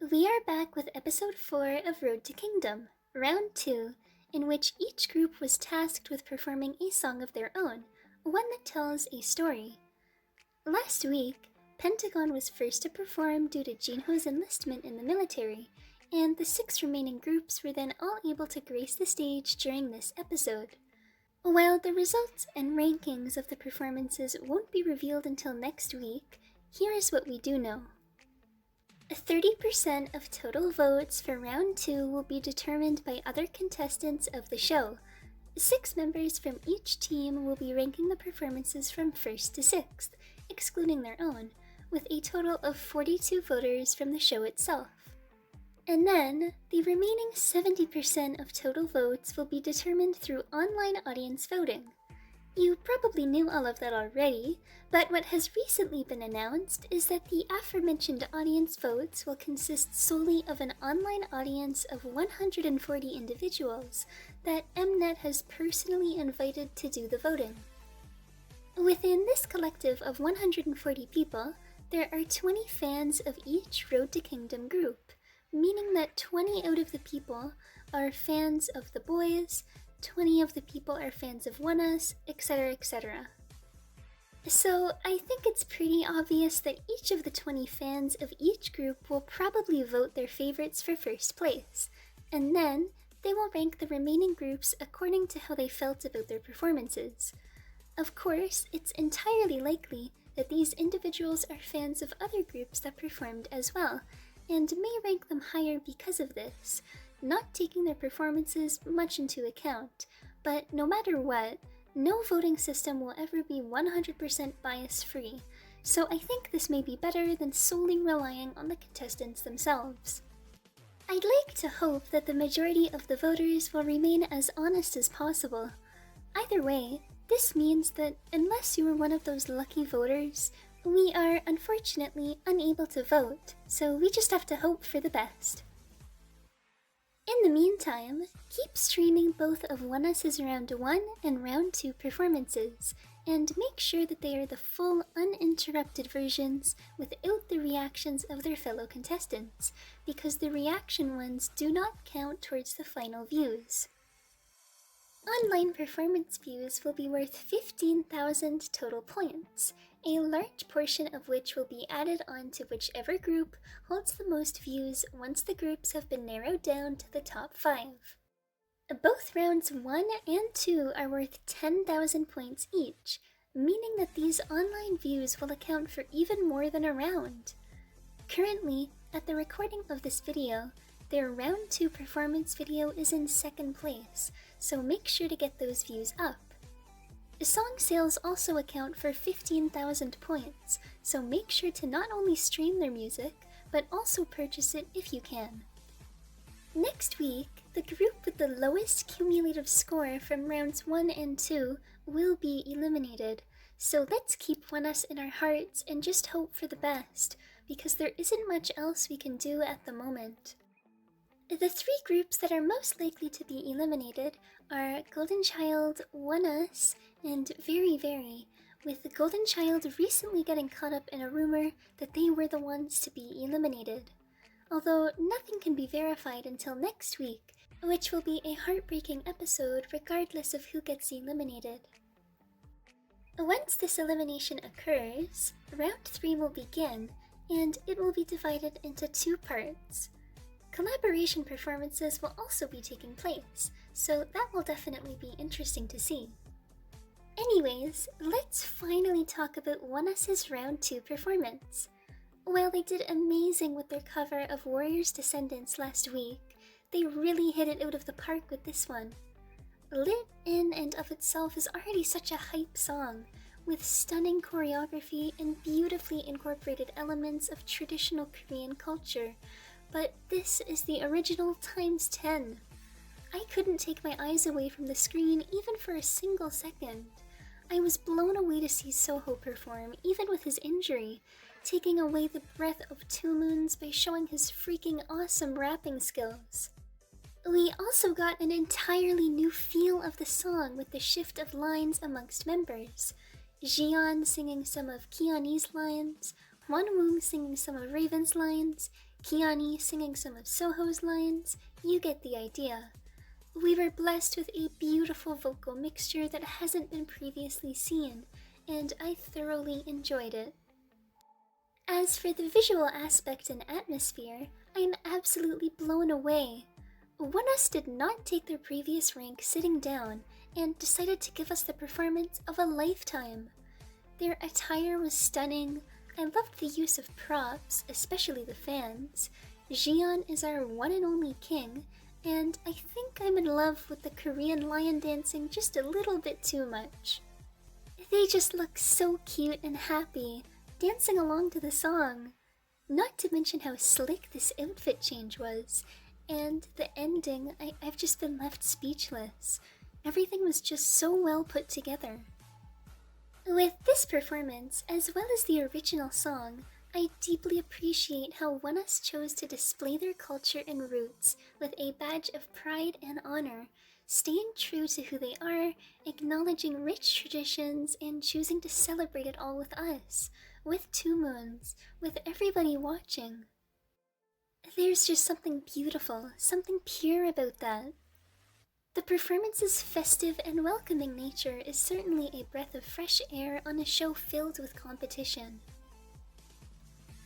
We are back with episode 4 of Road to Kingdom, round 2, in which each group was tasked with performing a song of their own, one that tells a story. Last week, Pentagon was first to perform due to Jinho's enlistment in the military, and the 6 remaining groups were then all able to grace the stage during this episode. While the results and rankings of the performances won't be revealed until next week, here is what we do know. 30% of total votes for round 2 will be determined by other contestants of the show. 6 members from each team will be ranking the performances from 1st to 6th, excluding their own, with a total of 42 voters from the show itself. And then, the remaining 70% of total votes will be determined through online audience voting. You probably knew all of that already, but what has recently been announced is that the aforementioned audience votes will consist solely of an online audience of 140 individuals that Mnet has personally invited to do the voting. Within this collective of 140 people, there are 20 fans of each Road to Kingdom group, meaning that 20 out of the people are fans of the boys, 20 of the people are fans of Oneus, etc., etc. So I think it's pretty obvious that each of the 20 fans of each group will probably vote their favorites for first place, and then they will rank the remaining groups according to how they felt about their performances. Of course, it's entirely likely that these individuals are fans of other groups that performed as well, and may rank them higher because of this, not taking their performances much into account. But no matter what, no voting system will ever be 100% bias-free, so I think this may be better than solely relying on the contestants themselves. I'd like to hope that the majority of the voters will remain as honest as possible. Either way, this means that unless you are one of those lucky voters, we are unfortunately unable to vote, so we just have to hope for the best. In the meantime, keep streaming both of Oneus' round 1 and round 2 performances, and make sure that they are the full uninterrupted versions without the reactions of their fellow contestants, because the reaction ones do not count towards the final views. Online performance views will be worth 15,000 total points, a large portion of which will be added on to whichever group holds the most views once the groups have been narrowed down to the top 5. Both rounds 1 and 2 are worth 10,000 points each, meaning that these online views will account for even more than a round. Currently, at the recording of this video, their round 2 performance video is in 2nd place, so make sure to get those views up. Song sales also account for 15,000 points, so make sure to not only stream their music, but also purchase it if you can. Next week, the group with the lowest cumulative score from rounds 1 and 2 will be eliminated, so let's keep Oneus in our hearts and just hope for the best, because there isn't much else we can do at the moment. The 3 groups that are most likely to be eliminated are Golden Child, Oneus, and Very Very, with the Golden Child recently getting caught up in a rumor that they were the ones to be eliminated. Although nothing can be verified until next week, which will be a heartbreaking episode regardless of who gets eliminated. Once this elimination occurs, round 3 will begin, and it will be divided into 2 parts. Collaboration performances will also be taking place, so that will definitely be interesting to see. Anyways, let's finally talk about Oneus' round 2 performance. While they did amazing with their cover of Warrior's Descendants last week, they really hit it out of the park with this one. Lit in and of itself is already such a hype song, with stunning choreography and beautifully incorporated elements of traditional Korean culture, but this is the original times 10. I couldn't take my eyes away from the screen even for a single second. I was blown away to see Soho perform, even with his injury, taking away the breath of 2 Moons by showing his freaking awesome rapping skills. We also got an entirely new feel of the song with the shift of lines amongst members. Jiyeon singing some of Kiani's lines, Wonwoong singing some of Raven's lines, Kiani singing some of Soho's lines, you get the idea. We were blessed with a beautiful vocal mixture that hasn't been previously seen, and I thoroughly enjoyed it. As for the visual aspect and atmosphere, I am absolutely blown away. Oneus did not take their previous rank sitting down and decided to give us the performance of a lifetime. Their attire was stunning. I loved the use of props, especially the fans. Jian is our one and only king, and I think I'm in love with the Korean lion dancing just a little bit too much. They just look so cute and happy, dancing along to the song. Not to mention how slick this outfit change was, and the ending, I've just been left speechless. Everything was just so well put together. With this performance, as well as the original song, I deeply appreciate how Oneus chose to display their culture and roots with a badge of pride and honor, staying true to who they are, acknowledging rich traditions, and choosing to celebrate it all with us, with 2 moons, with everybody watching. There's just something beautiful, something pure about that. The performance's festive and welcoming nature is certainly a breath of fresh air on a show filled with competition.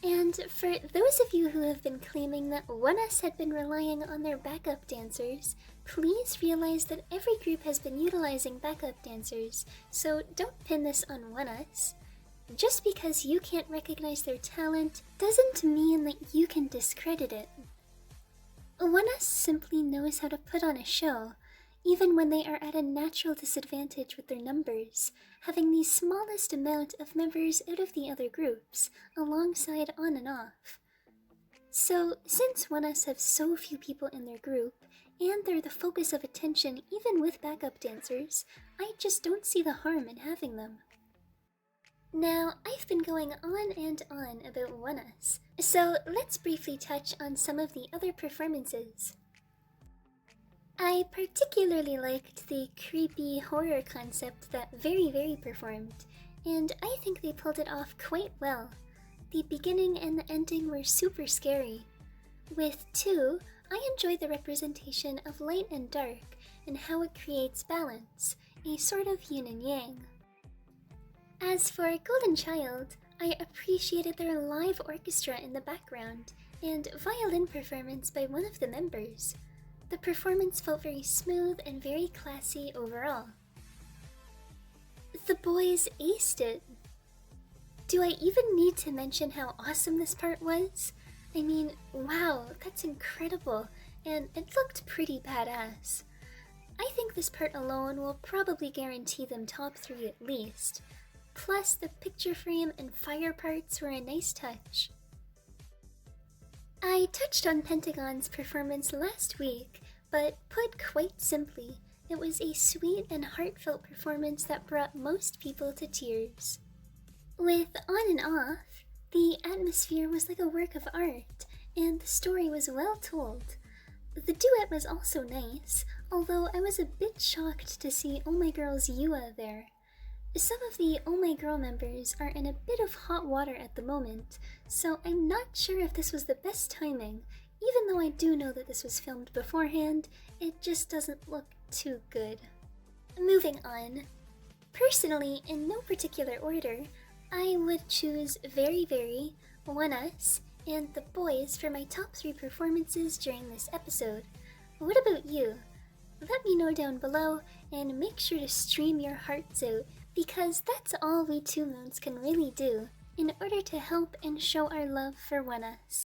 And for those of you who have been claiming that Oneus had been relying on their backup dancers, please realize that every group has been utilizing backup dancers, so don't pin this on Oneus. Just because you can't recognize their talent doesn't mean that you can discredit it. Oneus simply knows how to put on a show, even when they are at a natural disadvantage with their numbers, having the smallest amount of members out of the other groups, alongside On and Off. So, since Oneus have so few people in their group, and they're the focus of attention even with backup dancers, I just don't see the harm in having them. Now, I've been going on and on about Oneus, so let's briefly touch on some of the other performances. I particularly liked the creepy horror concept that Very performed, and I think they pulled it off quite well. The beginning and the ending were super scary. With 2, I enjoy the representation of light and dark and how it creates balance, a sort of yin and yang. As for Golden Child, I appreciated their live orchestra in the background and violin performance by one of the members. The performance felt very smooth and very classy overall. The boys aced it. Do I even need to mention how awesome this part was? I mean, wow, that's incredible, and it looked pretty badass. I think this part alone will probably guarantee them top 3 at least. Plus, the picture frame and fire parts were a nice touch. I touched on Pentagon's performance last week, but put quite simply, it was a sweet and heartfelt performance that brought most people to tears. With On and Off, the atmosphere was like a work of art, and the story was well told. The duet was also nice, although I was a bit shocked to see Oh My Girl's YooA there. Some of the Oh My Girl members are in a bit of hot water at the moment, so I'm not sure if this was the best timing. Even though I do know that this was filmed beforehand, it just doesn't look too good. Moving on. Personally, in no particular order, I would choose Very, Oneus, and the boys for my top 3 performances during this episode. What about you? Let me know down below, and make sure to stream your hearts out, because that's all we 2 moons can really do in order to help and show our love for Oneus.